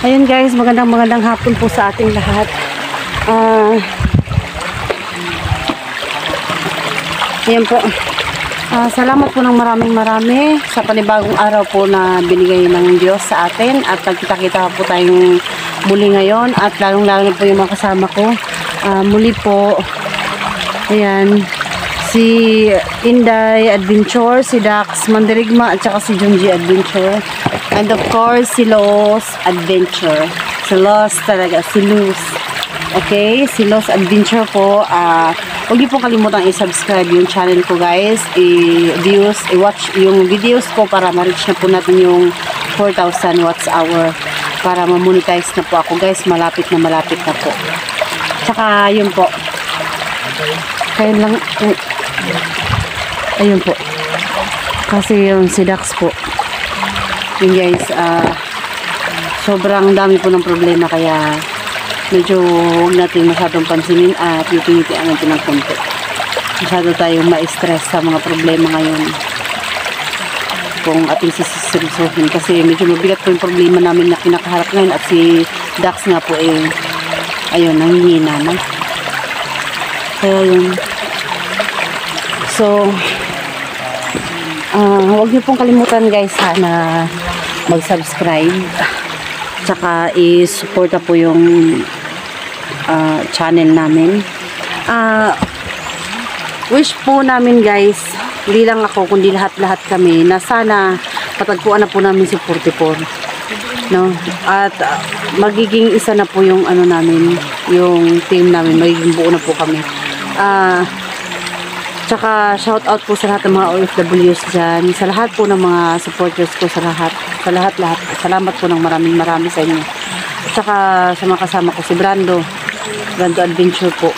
Ayun guys, magandang hapon po sa ating lahat. Ayan po. Salamat po ng marami sa panibagong araw po na binigay ng Diyos sa atin. At nagkita-kita po tayong muli ngayon. At lalong-lalo na po yung mga kasama ko. Muli po, ayan, si Inday Adventure, si Dax Mandirigma, at saka si Junji Adventure. And of course, si Los Adventure. Si Los talaga, si Luz. Okay, si Los Adventure po. Huwag niyo po kalimutan i-subscribe yung channel ko guys. I-watch yung videos ko para ma-reach na po natin yung 4,000 watts hour. Para ma-monetize na po ako guys. Malapit na po. Tsaka yun po. Kaya lang, ayun po. Kasi yung si Dax po. Yun guys, sobrang dami po ng problema kaya medyo huwag natin masyadong pansinin at ngiti-ngitian natin ng konti. Masyado tayong ma-stress sa mga problema ngayon kung ating sisiseryosohin kasi medyo mabigat po yung problema namin na kinakaharap ngayon at si Dax nga po ayun, nangihina na. Kaya yun. So, huwag niyo pong kalimutan guys na mag-subscribe tsaka i-supporta po yung channel namin. Wish po namin guys, hindi lang ako kundi lahat-lahat kami na sana patagpuan na po namin si 44, no? At magiging isa na po yung ano namin, yung team namin, magiging buo na po kami. Tsaka shout out po sa lahat ng mga OFWs dyan, sa lahat po ng mga supporters ko, sa lahat. Salamat po ng marami sa inyo. Tsaka sa mga kasama ko, si Brando Adventure po,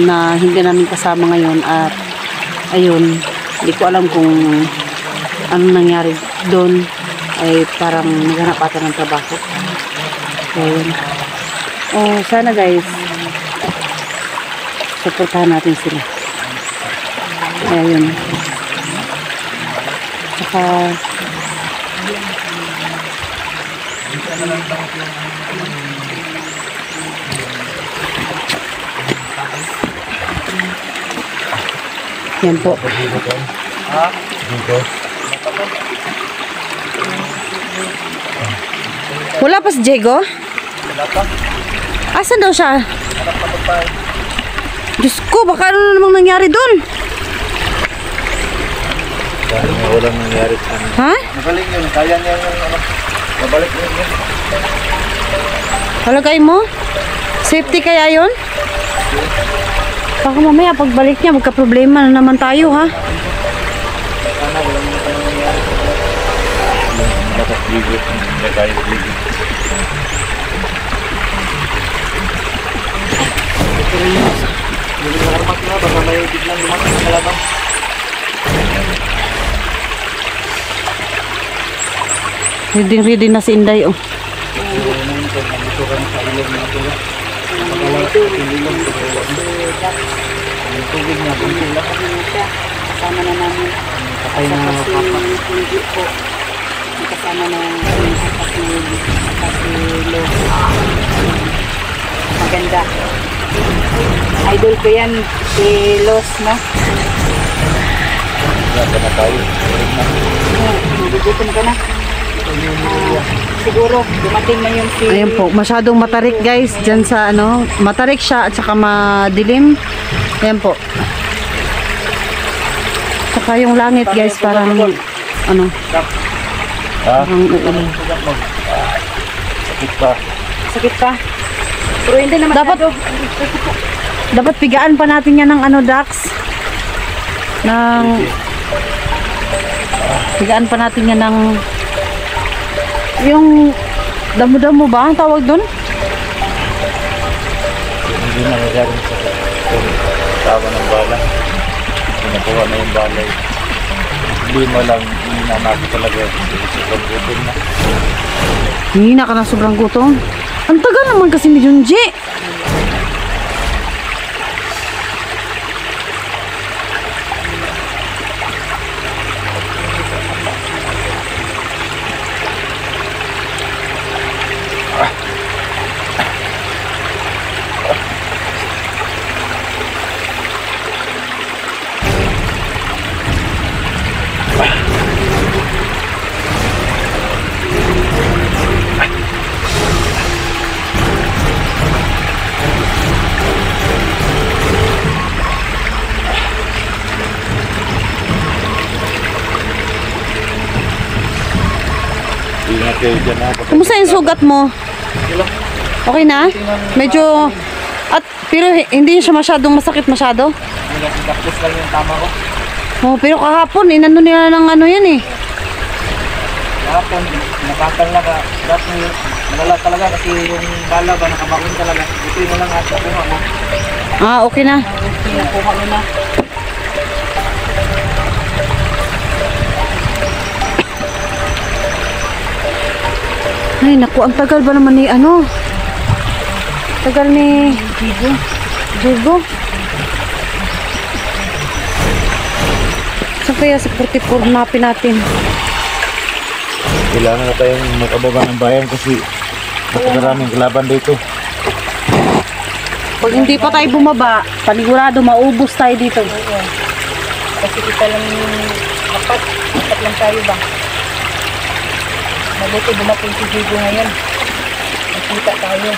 na hindi namin kasama ngayon at ayun, hindi ko alam kung anong nangyari doon, ay parang naghanap ata ng trabaho. Ayun. Sana guys, supportahan natin sila. Ayun. Tsaka yan po. Wala pa si Diego? Asan daw siya? Diyos ko, baka ano namang nangyari doon? Walang nangyari sa amin. Ha? Nabalik yun, kaya niya yung nabalik yun. Palagay mo? Safety kaya yun? Baka mamaya pagbalik niya magka-problema na naman tayo ha? Sana walang nangyari. Batas bigo, nagkaya bigo. Hindi na karmat na, baka may biglang lumakas sa kalabang. Ready na si Inday oh. Kasama na namin. Kasama na maganda. Idol ko yan, si Los, no? Wala na tayo. Nagugutom ka na. Siguro dumating na yung si... Ayan po, masyadong matarik guys dyan sa ano, matarik siya at saka madilim. Ayan po. Saka yung langit guys parang ano, parang uulan. Sakit pa? Pero hindi naman dapat pigaan pa natin yan ng ano, Dax, pigaan pa natin yan ng yung damo-damo ba ang tawag doon? Hindi na nagyari sa tawa ng bala. Pinakuha na yung balay. Hindi mo lang inanaki talaga. Sobrang gutom na. Hihina ka na sobrang gutom. Ang tagal naman kasi ni Junji. kayo dyan ha. Kumusta yung sugat mo? Okay na? Medyo... At, pero hindi siya masyadong masakit masyado? Tapos lang yung tama ko. Oh, pero kahapon, inano nila ng ano yan eh. Kahapon, nakakal na ka. Dati nalala talaga kasi yung bala ba nakamakon talaga. Ito yung lang ata kuha ko. Ah, okay na. Nakuha ko na. Ay, naku, ang tagal ba naman ni ano? Tagal ni... Diego? Saan kaya sa 44 napin natin? Kailangan na tayong magkababa ng bayan kasi napakaraming kalaban dito. Pag hindi pa tayo bumaba, panigurado, maubos tayo dito. Kasi kita lang dapat lang tayo ba? Mabuti dumating si Diego ngayon. Nakita tayo.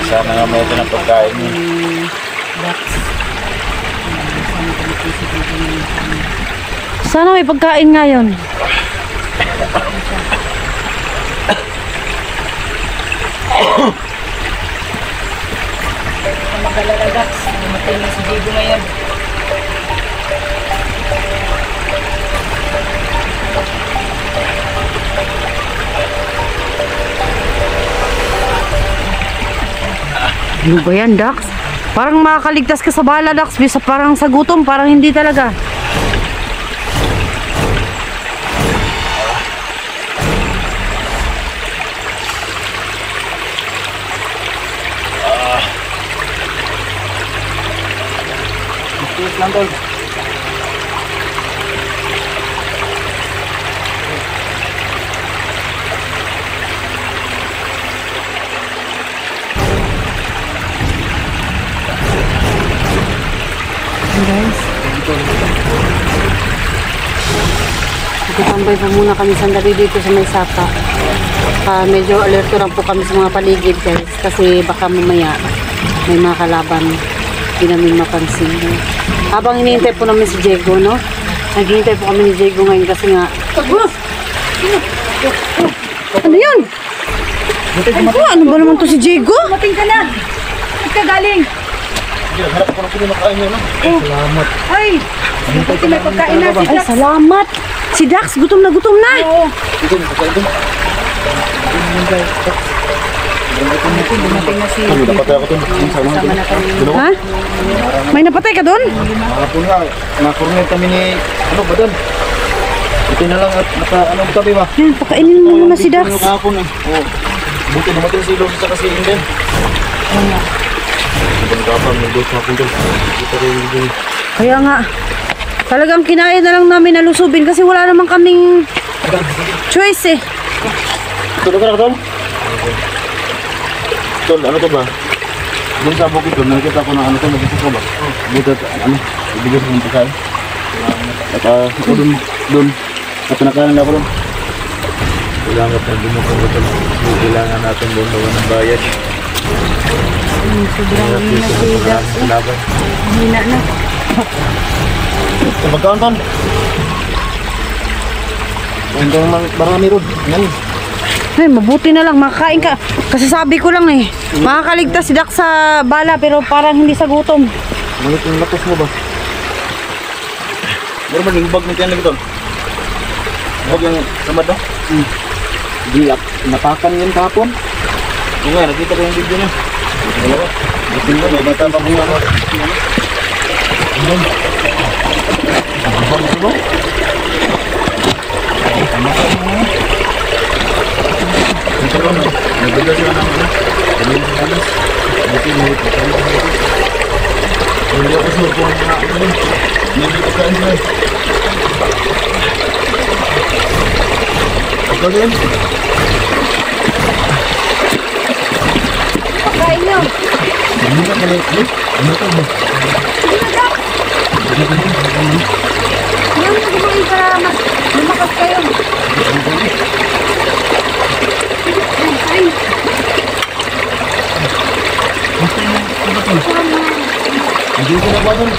Sana nga may ito ng pagkain niya. Sana may pagkain ngayon. Magalala Dax. Dumating na si Diego ngayon. Ano ba yan, Dax? Parang makakaligtas ka sa bala, Dax. Bisa parang sa gutom, parang hindi talaga. Tiis lang tol. Guys, magtambay pa muna kami sandali dito sa may sapa. Medyo alerto lang po kami sa mga paligid, guys, kasi baka mamaya may mga kalaban hindi namin mapansin. Habang hinihintay po namin si Diego, no? Naghihintay po kami ni Diego ngayon kasi nga... Ano yun? Ano ba naman to si Diego? Dumating ka na! Saan ka galing? Harap ko na po yung makain niya, no? Salamat. Ay! Buti may pagkain na si Ay, Dax. salamat! Si Dax, gutom na gutom na! Oo. Ito, pagkain ito. Dumating na si Ano, dapat ako ito. Sama na kami. Ha? May napatay ka doon? Kahapon nga, nakurnet kami ni, ano ba doon? Ito na lang at ano tabi ba? Yan, pakainin mo muna si Dax. Kahapon eh. Oo. Buti dumating si Lord sa kasi Inden. Ito na kapag nag-dos hapon doon. Ito rin yung Kaya nga, talagang kinaya na lang namin nalusubin kasi wala naman kaming choice eh. Ito na ka Tol? Tol, ano to ba? Doon sa bukid doon, nakikita ko na ano to, nakikita ko ba? Dito, ano, ibigay sa mga pagkain. At ako doon, at pinakain na ako doon. Kailangan natin bumukong ito. Kailangan natin bumukong ng bayad. Sobrang hina si Dax. Laban. Hina na. Magkaon Tol? Ito marami ron. Yan. Ay, mabuti na lang, makakain ka. Kasi sabi ko lang eh, makakaligtas si Dax sa bala pero parang hindi sa gutom. Malit yung lakas mo ba? Meron ba yung bag na tiyan lagi Tol? Bag yung samad no? Dilap. Napakan yun kahapon. Yung nga, nakita ko yung video niya. Dalawa. Butin mo, may bata pa kung ano. Ano? Ang bag ito? Tama ka mo. Ito ko, nabila siya ng ano. Dali na sa alas. Buti mo ito. Hindi ako sure kung ano. Hindi ko kain sila. Ikaw din? Pagkain nyo. Ano ka pala? Ano ka ba? Yan, kumain para mas lumakas kayo. Ay, Hindi ko na ba doon?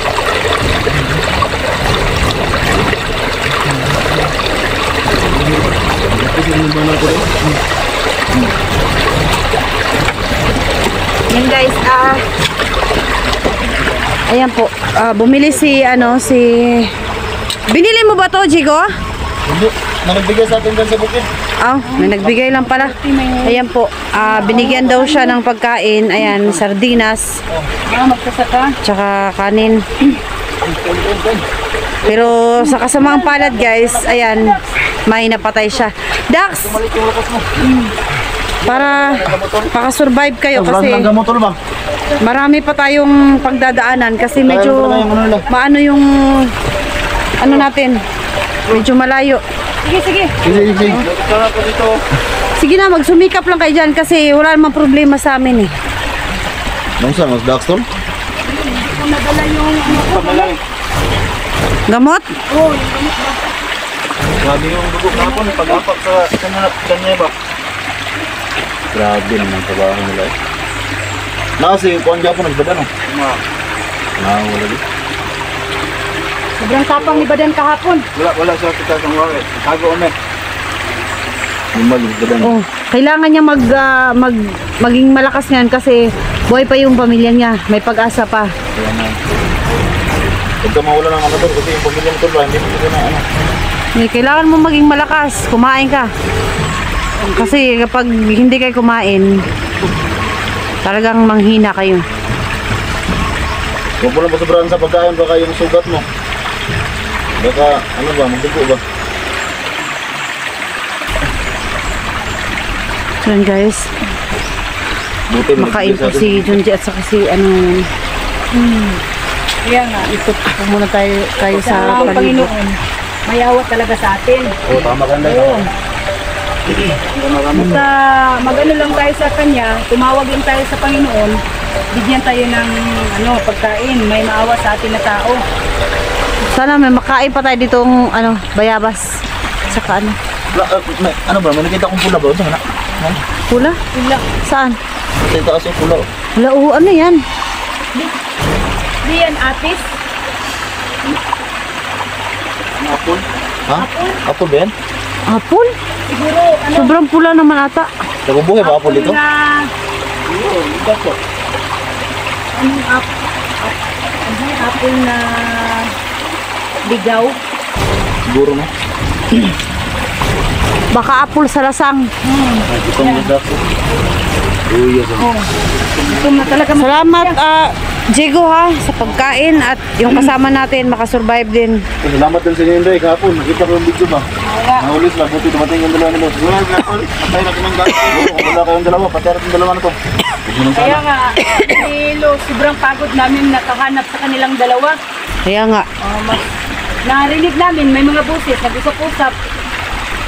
yan guys, ayan po, bumili si, binili mo ba to, Jigo? Hindi. Nagbigay sa atin dyan sa bukid. May nagbigay lang pala. Ayan po, binigyan daw siya ng pagkain, ayan, sardinas, Magkasaka. tsaka kanin. Pero sa kasamaang palad guys, ayan, may napatay siya. Dax, para makasurvive kayo kasi Ang gamotol ba? marami pa tayong pagdadaanan kasi medyo maano yung ano natin, medyo malayo. Sige. Sige. Sige na, magsumikap lang kayo dyan kasi wala namang problema sa amin eh. Nung saan? Mas Daxton? Gamot? Grabe yung dugo kapon. Pag-apak sa kanya ba? Grabe naman trabaho nila eh. Kasi kuhan dyan po nagbada no? Wala di. Sobrang tapang ni Badan kahapon. Wala sa kita sa mga tago ome. Yung magbada no? Oh, kailangan niya maging malakas ngayon kasi buhay pa yung pamilya niya. May pag-asa pa. Kaya na. Pagka mawala ng amator kasi yung pamilyang turba, hindi mo ito na ano. Kailangan mo maging malakas. Kumain ka. Kasi kapag hindi kayo kumain, talagang manghina kayo. Huwag mo lang pasobrahan sa pagkain, baka yung sugat mo. Baka, ano ba, magdugo ba? So yun guys, Buti makain po si Junji at saka si Kaya nga. ikot po muna tayo Sa sa palibot. Panginoon, mayawa talaga sa atin. Oo, tama ka na. Oo. Basta mag-ano lang tayo sa Kanya, tumawag lang tayo sa Panginoon, bigyan tayo ng pagkain, may maawa sa atin na tao. Sana may makain pa tayo ditong bayabas. Saka Ano ba, may nakita kong pula ba? Saan na? pula? Wala. Saan? Sa itaas yung pula. Wala, ano yan? Di yan, atis. Apple? Ha? Apple ba yan? Apple? Siguro, Sobrang pula naman ata. Nabubuhay ba apple ito? Apple na ligaw. Siguro na. Baka apple sa lasang. Itong ganda ko. Uy, yes. Ito na talaga. Salamat, Jigo ha, sa pagkain at yung kasama natin makasurvive din. Salamat din sa inyo, Inday. Kahapon, nakita ko yung video ba? Nahulis na, buti dumating yung dalawa nila. Siguro, kahapon, patay na kumang gano'n. Kung wala kayong dalawa, patay natin dalawa na to. Kaya nga, Lilo, sobrang pagod namin nakahanap sa kanilang dalawa. Kaya nga, Narinig namin, may mga buses, nag-usap-usap.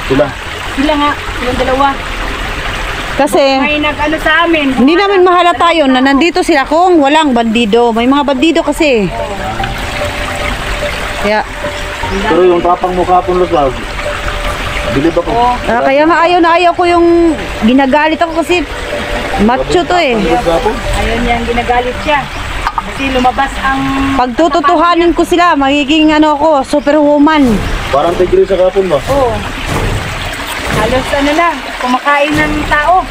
Sila. Sila nga, yung dalawa. kasi May nag-ano sa amin. hindi namin mahalata yun na nandito sila kung walang bandido. May mga bandido kasi. Kaya, Pero yung tapang mo kahapon, Luzag, bilib ako. kaya nga ayaw ko yung ginagalit ako kasi macho to eh. Kahapon? Ayun yan, ginagalit siya. Kasi lumabas ang... Pagtututuhanin ko sila, magiging superwoman. Parang tigre sa kahapon ba? Oo. Halos lang, kumakain ng tao.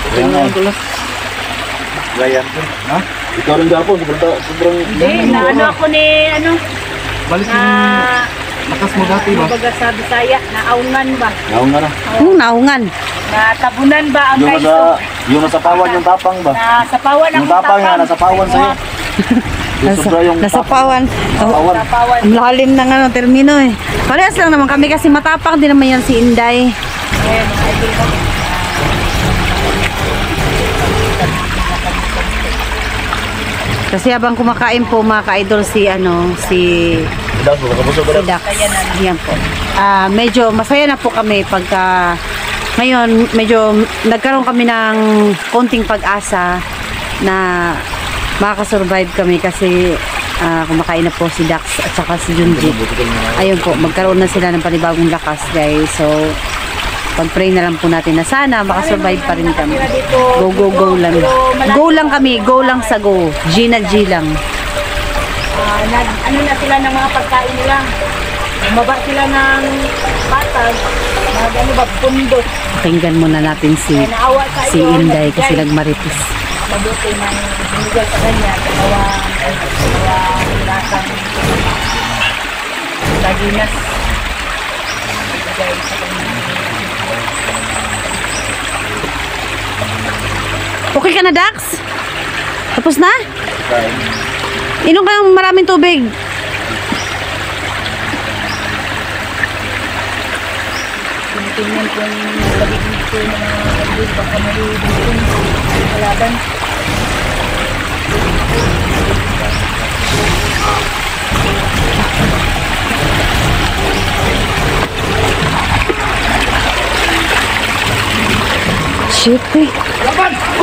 Kaya nga ito lang. Gaya ko. Ha? Ikaw rin kahapon, sobrang... Hindi, naano ako ni, Balik na... lakas mo dati ba? Baga sa Bisaya, naungan ba? Naong nga na. Anong naungan? Natabunan ba ang Yung kaiso? yung nasapawan yung tapang ba? Nasapawan ang Yung tapang nga, nasapawan sa'yo. Yung sobra yung Nasapawan. tapawan. Nasapawan. Ang lalim ng termino eh. Parehas lang naman kami kasi matapang din naman yan si Inday. Ayan, mga idol mo. Kasi habang kumakain po mga ka-idol si Daw, makabusog ba si daw? Dax. Yan po. Medyo masaya na po kami pagka ngayon medyo nagkaroon kami ng konting pag-asa na makakasurvive kami kasi kumakain na po si Dax at saka si Junji. Ayun po, magkaroon na sila ng panibagong lakas guys. So, pag-pray na lang po natin na sana makasurvive pa rin kami. Go, go, go lang. Go lang kami, go lang sa go. G na G lang. Ano na sila ng mga pagkain nila. Bumaba sila ng patag. Ano ba, pundot. Pakinggan muna natin si Inday kasi nagmaritis. Mabuti ng binigay sa kanya. Dalawa lasang laginas. Binigay sa kanya. Okay ka na, Dax? Tapos na? Inom kayong maraming tubig. Tinitingnan ko yung labigin ko ng mga kabig. Baka may dukong kalaban. Shit, eh.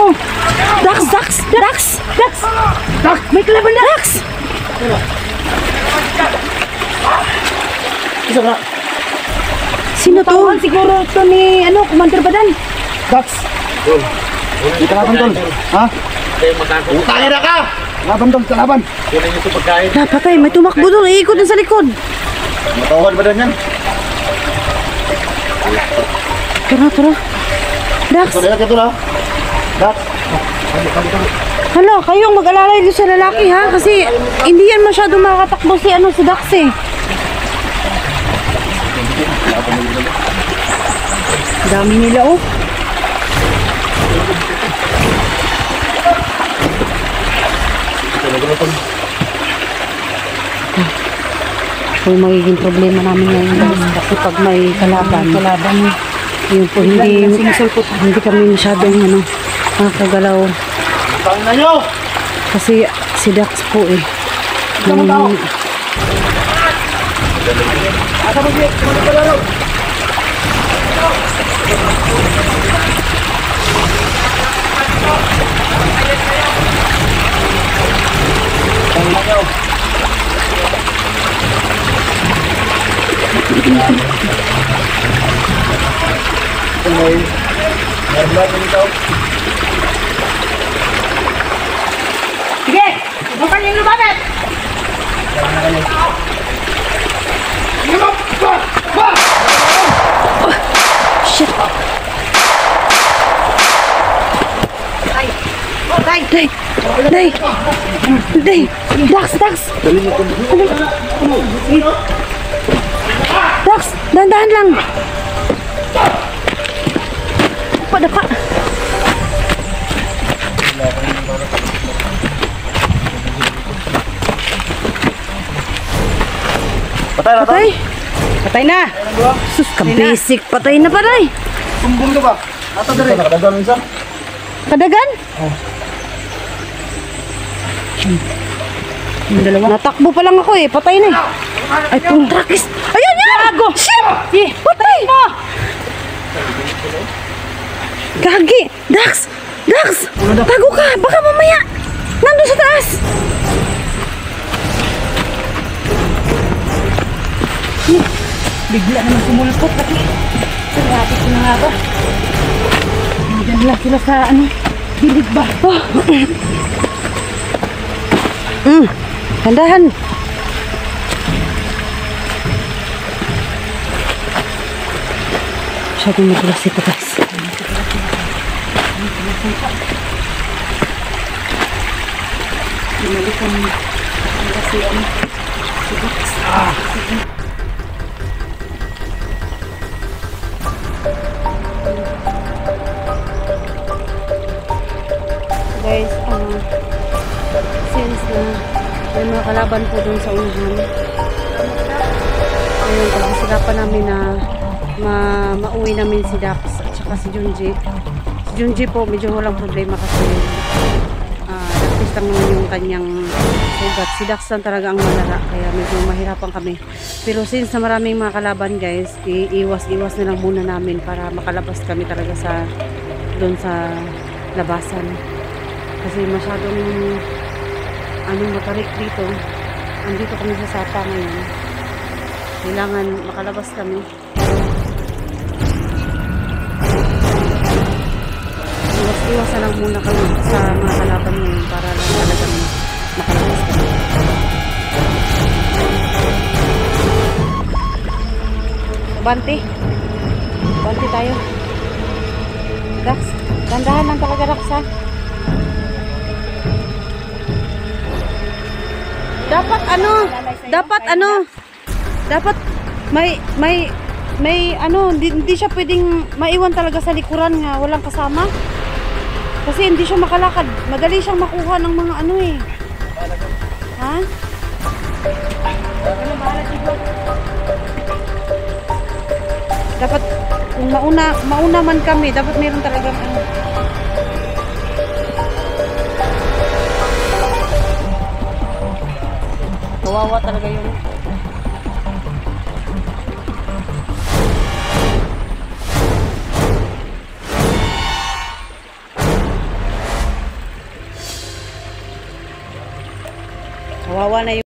Oh! Dax! May kalaban na! Dax! Isa na. Sino to? Siguro ito ni, Commander Badan. Dax. Dito laban tol. Ha? Utangin na ka! Laban tol, laban. Kunin niyo ito pagkain. Patay, may tumakbo doon. Iikot din sa likod. Matawad ba dan yan? Tara. Dax! Ito na. Dax. Hala, kayong mag-alalay din sa lalaki ha. Kasi hindi yan masyado makakatakbo si Dax eh. Dami nila oh. Ito yung magiging problema namin ngayon guys. Kasi pag may kalaban yun po, hindi kami masyadong makakagalaw. Utangin na nyo! Kasi si Dax po eh. Sige! Bukan yung lumabat! Shit! Day! Dax! Dax! Dahan-dahan lang! Dapa! Patay! Patay na! Sus, ka-basic! Patay na paray! Sumbong ka ba? Ata dali. Nakadagan isa. Kadagan? Yung dalawa. Natakbo pa lang ako eh. Patay na eh. Ay, puntrakis! Ayan yan! Gago! Shit! Patay! Gagi! Dax! Tago ka! Baka mamaya! Nandun sa taas! Bigla naman sumulpot kasi. Sarapit ko na nga ba? Diyan lang sila sa gilid ba? Handahan! Masyadong madulas ito guys. Guys, since may mga kalaban po dun sa unahan, ayun, pagsisigapan namin na mauwi namin si Dax at saka si Junji. Si Junji po medyo walang problema kasi nagpis lang naman yung kanyang sugat. Si Dax lang talaga ang malala kaya medyo mahirapan kami. Pero since na maraming mga kalaban guys, iiwas-iwas na lang muna namin para makalabas kami talaga doon sa labasan. Kasi masyadong anong matarik dito. Andito kami sa Sapa ngayon. Kailangan makalabas kami. Iwas-iwasan lang muna kami sa mga kalaban ngayon para lang talagang makalabas kami. Banti. Banti tayo. Dax, dandahan lang talaga, Dax, ha? Dapat may hindi siya pwedeng maiwan talaga sa likuran nga walang kasama. Kasi hindi siya makalakad. Madali siyang makuha ng mga ano eh. Ha? Dapat kung mauna man kami, dapat meron talagang ano. Kawawa talaga yung kawawa na yung